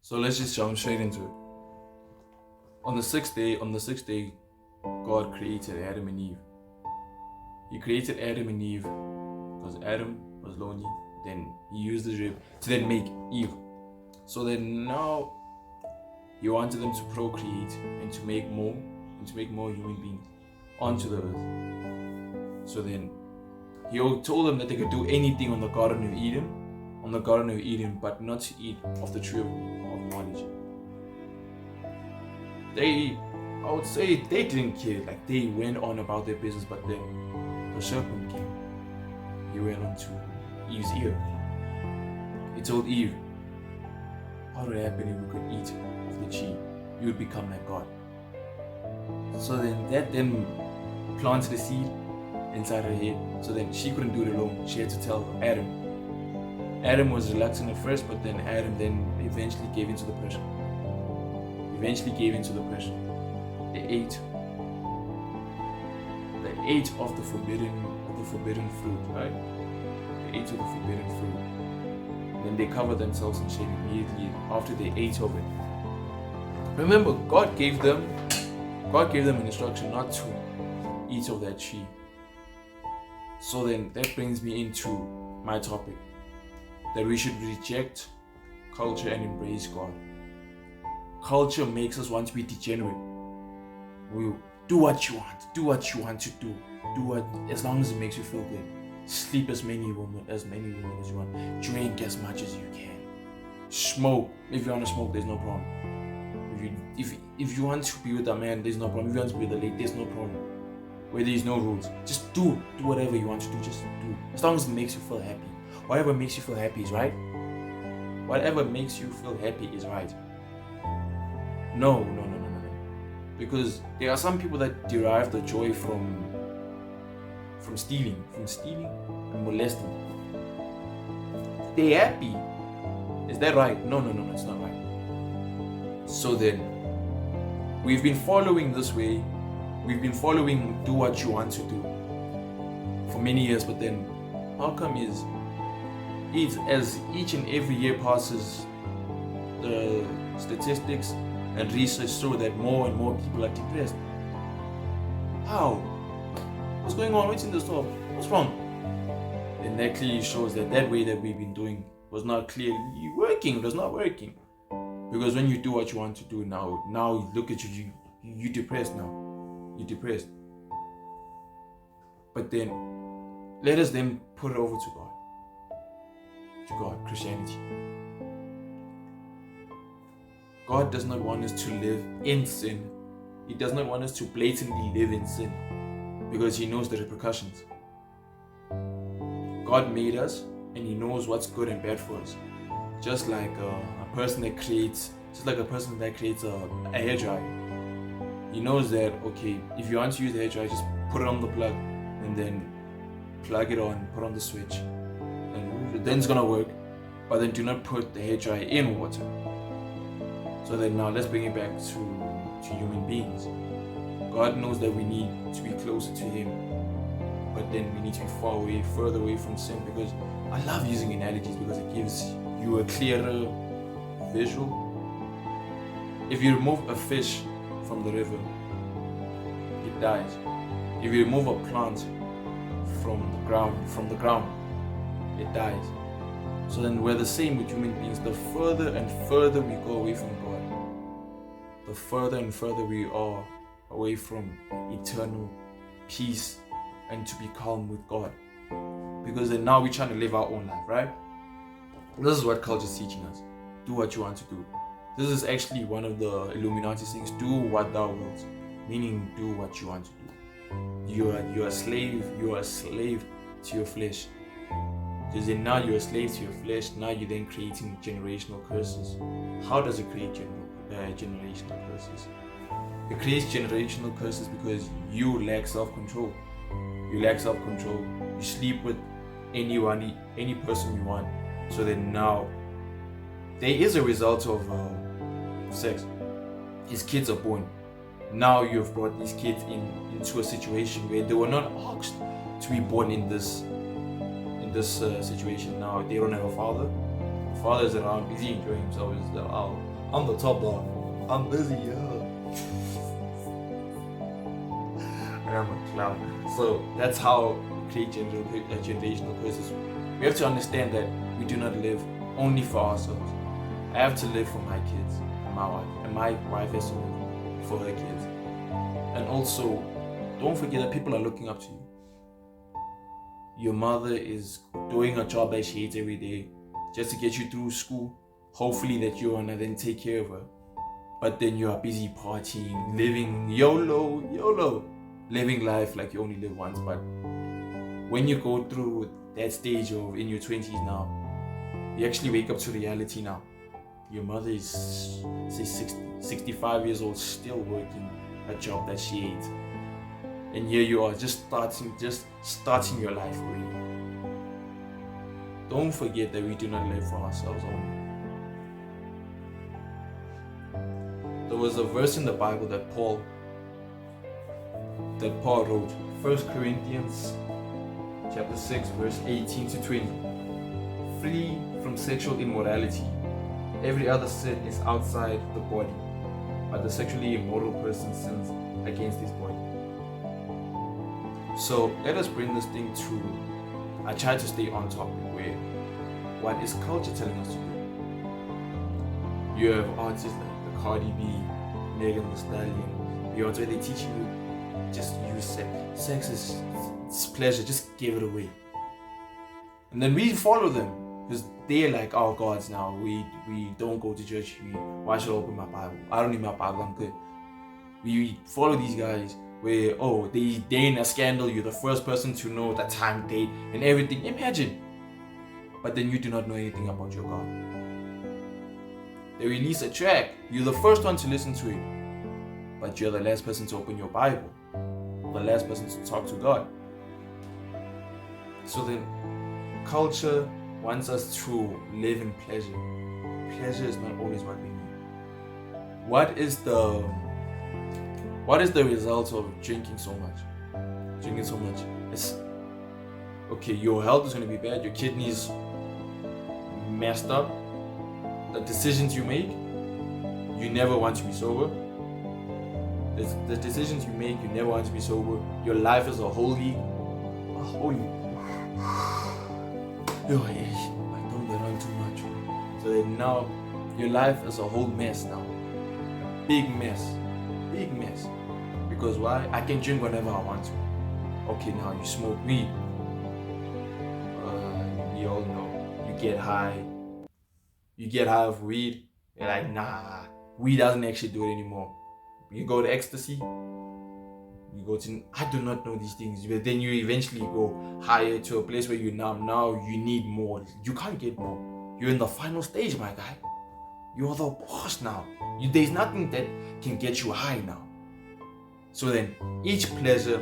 So let's just jump straight into it. On the sixth day, God created Adam and Eve. He created Adam and Eve because Adam was lonely. Then he used the rib to then make Eve. So then now he wanted them to procreate and to make more human beings onto the earth. So then he told them that they could do anything on the Garden of Eden, but not to eat of the tree of knowledge. I would say they didn't care, like they went on about their business, but then the serpent came. He went on to Eve's ear. He told Eve, what would happen if we could eat of the tree? You would become like God. So then that then planted a seed inside her head. So then she couldn't do it alone. She had to tell Adam. Adam was reluctant at first, but then Adam then eventually gave into the pressure. They ate of the forbidden fruit, right? They ate of the forbidden fruit. Then they covered themselves in shame immediately after they ate of it. Remember, God gave them an instruction not to eat of that tree. So then that brings me into my topic, that we should reject culture and embrace God. Culture makes us want to be degenerate. We do what you want to do. As long as it makes you feel good. Sleep as many women as you want. Drink as much as you can. Smoke. If you want to smoke, there's no problem. If you want to be with a man, there's no problem. If you want to be with a lady, there's no problem. Where there's no rules. Just do whatever you want to do. Just do. As long as it makes you feel happy. Whatever makes you feel happy is right. Whatever makes you feel happy is right. No. Because there are some people that derive the joy from stealing and molesting. They're happy. Is that right? No, it's not right. So then, we've been following this way. We've been following do what you want to do for many years, but then how come as each and every year passes, the statistics and research show that more and more people are depressed? How? What's going on? What's in the store? What's wrong? And that clearly shows that way that we've been doing was not clearly working. It was not working. Because when you do what you want to do now look at you're depressed now. You're depressed. But then, let us then put it over to God. To God, Christianity. God does not want us to live in sin. He does not want us to blatantly live in sin because He knows the repercussions. God made us and He knows what's good and bad for us. Just like a person that creates a hairdryer. He knows that, okay, if you want to use the hairdryer, just put it on the plug and then plug it on, put on the switch, and then it's gonna work. But then do not put the hairdryer in water. So then now let's bring it back to human beings. God knows that we need to be closer to Him, but then we need to be further away from sin, because I love using analogies because it gives you a clearer visual. If you remove a fish from the river, it dies. If you remove a plant from the ground, it dies. So then we're the same with human beings. The further and further we go away from God, the further and further we are away from eternal peace and to be calm with God. Because then now we're trying to live our own life, right? This is what culture is teaching us. Do what you want to do. This is actually one of the Illuminati things. Do what thou wilt. Meaning do what you want to do. You're a slave to your flesh. Because then now you're a slave to your flesh. Now you're then creating generational curses. How does it create generational curses? It creates generational curses because you lack self-control. You sleep with anyone, any person you want. So then now there is a result of sex. His kids are born. Now you've brought these kids into a situation where they were not asked to be born in this situation. Now they don't have a father. father's around, busy enjoying himself. He's like, oh, I'm the top dog. I'm busy, yeah. I'm a clown. So that's how we create generational curses. We have to understand that we do not live only for ourselves. I have to live for my kids and my wife, and my wife has to live for her kids. And also, don't forget that people are looking up to you. Your mother is doing a job that she hates every day just to get you through school. Hopefully that you wanna then take care of her. But then you are busy partying, living YOLO, living life like you only live once. But when you go through that stage of in your 20s now, you actually wake up to reality now. Your mother is, say, 65 years old, still working a job that she hates. And here you are, just starting your life already. Don't forget that we do not live for ourselves only. There was a verse in the Bible that Paul wrote, 1 Corinthians chapter 6, verse 18 to 20. Flee from sexual immorality. Every other sin is outside the body, but the sexually immoral person sins against his body. So let us bring this thing to, I try to stay on topic where, what is culture telling us to do? You have artists like the Cardi B, Megan Thee Stallion, Beyonce, they teach you just use sex. Sex is it's pleasure, just give it away. And then we follow them because they're like our gods now. We don't go to church. Why should I open my Bible? I don't need my Bible, I'm good. We follow these guys where, oh, they're in a scandal, you're the first person to know the time, date, and everything. Imagine. But then you do not know anything about your God. They release a track, you're the first one to listen to it, but you're the last person to open your Bible, the last person to talk to God. So then, culture wants us to live in pleasure. Pleasure is not always what we need. What is the result of drinking so much? It's okay, your health is going to be bad, your kidneys messed up, the decisions you make, you never want to be sober. The decisions you make, you never want to be sober. Your life is a holy. Yo, I don't get on too much. So that now, your life is a whole mess now. A big mess. Because why? I can drink whenever I want to. Okay, now you smoke weed. We all know. You get high of weed. You're like, nah, weed doesn't actually do it anymore. You go to ecstasy. I do not know these things, but then you eventually go higher to a place where you now you need more. You can't get more. You're in the final stage, my guy. You're the boss now. There's nothing that can get you high now. So then each pleasure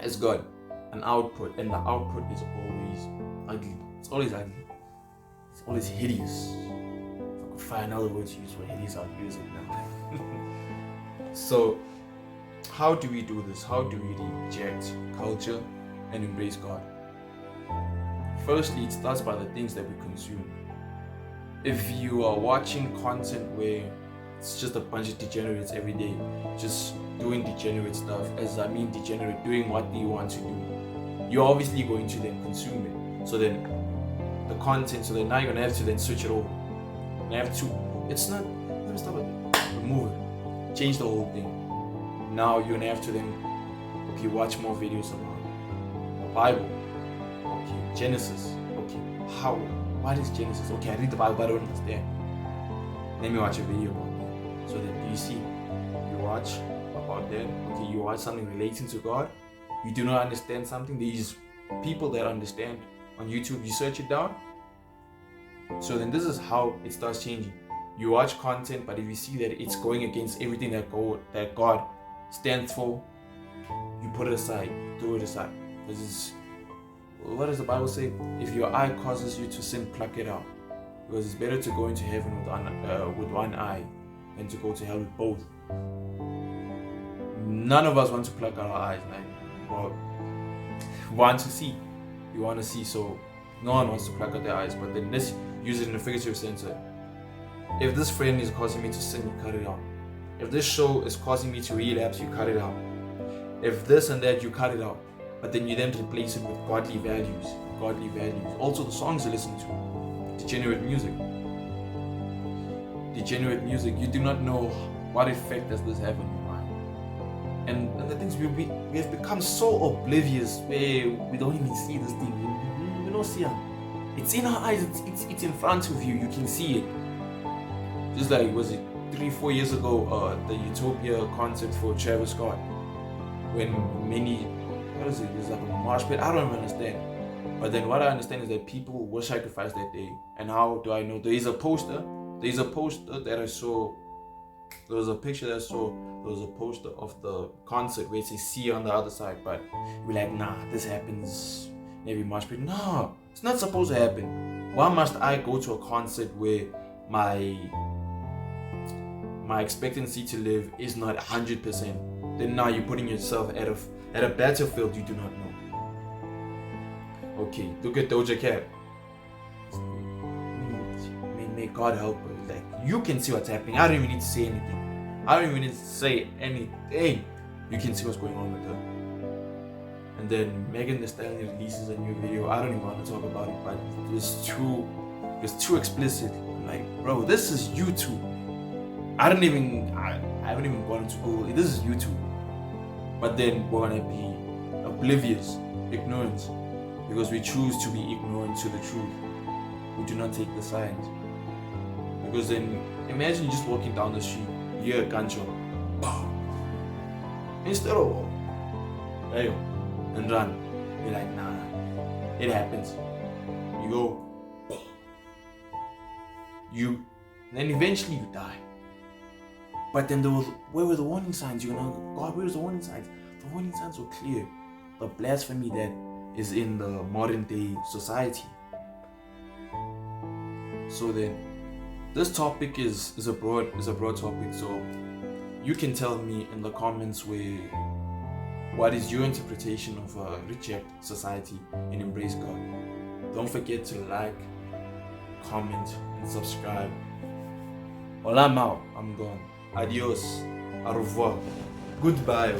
has got an output, and the output is always ugly. It's always ugly. It's always hideous. If I could find another word to use for hideous, I'll use it now. So how do we do this? How do we reject culture and embrace God? Firstly, it starts by the things that we consume. If you are watching content where it's just a bunch of degenerates every day, just doing degenerate stuff, as I mean degenerate, doing what they want to do, you're obviously going to then consume it. So then the content, so then now you're gonna have to then switch it over. Remove it, change the whole thing. Now you're gonna have to then, okay, watch more videos about the Bible. Okay, Genesis. Okay, what is Genesis? Okay, I read the Bible, but I don't understand. Let me watch a video about that. So then, do you see? You watch about that. Okay, you watch something relating to God. You do not understand something. These people that understand on YouTube, you search it down. So then, this is how it starts changing. You watch content, but if you see that it's going against everything that God stands for, you put it aside, throw it aside. Because what does the Bible say? If your eye causes you to sin, pluck it out. Because it's better to go into heaven with one eye than to go to hell with both. None of us want to pluck out our eyes. You want to see, so no one wants to pluck out their eyes. But then use it in a figurative sense. If this friend is causing me to sin, you cut it out. If this show is causing me to relapse, you cut it out. If this and that, you cut it out. But then you then replace it with godly values. Godly values. Also the songs you listen to. Degenerate music. Degenerate music. You do not know what effect does this have on your mind. And the things we have become so oblivious where we don't even see this thing. We don't see it. It's in our eyes. It's in front of you. You can see it. Just like, was it 3-4 years ago, the Utopia concert for Travis Scott, when many, what is it? It's like a marsh pit. I don't understand. But then what I understand is that people were sacrificed that day. And how do I know? There is a poster. There's a poster that I saw. There was a picture that I saw. There was a poster of the concert where it says "see" on the other side. But we're like, nah, this happens maybe marsh pit. No, it's not supposed to happen. Why must I go to a concert where my expectancy to live is not 100%? Then now you're putting yourself at a battlefield you do not know. Okay, look at Doja Cat. May God help her. Like, you can see what's happening. I don't even need to say anything. I don't even need to say anything. You can see what's going on with her. And then Megan Thee Stallion releases a new video. I don't even want to talk about it, but it was too explicit. I'm like, bro, this is YouTube. I haven't even gone into Google. This is YouTube. But then we're gonna be oblivious, ignorant, because we choose to be ignorant to the truth. We do not take the signs. Because then, imagine you just walking down the street, you hear a gunshot, instead of, hey, and run. You're like, nah, it happens. You go, then eventually you die. But then where were the warning signs? You know, God, where's the warning signs? The warning signs were clear. The blasphemy that is in the modern day society. So then, this topic is a broad topic. So you can tell me in the comments what is your interpretation of reject society and embrace God. Don't forget to like, comment, and subscribe. Well, I'm out. I'm gone. Adios. Au revoir. Goodbye.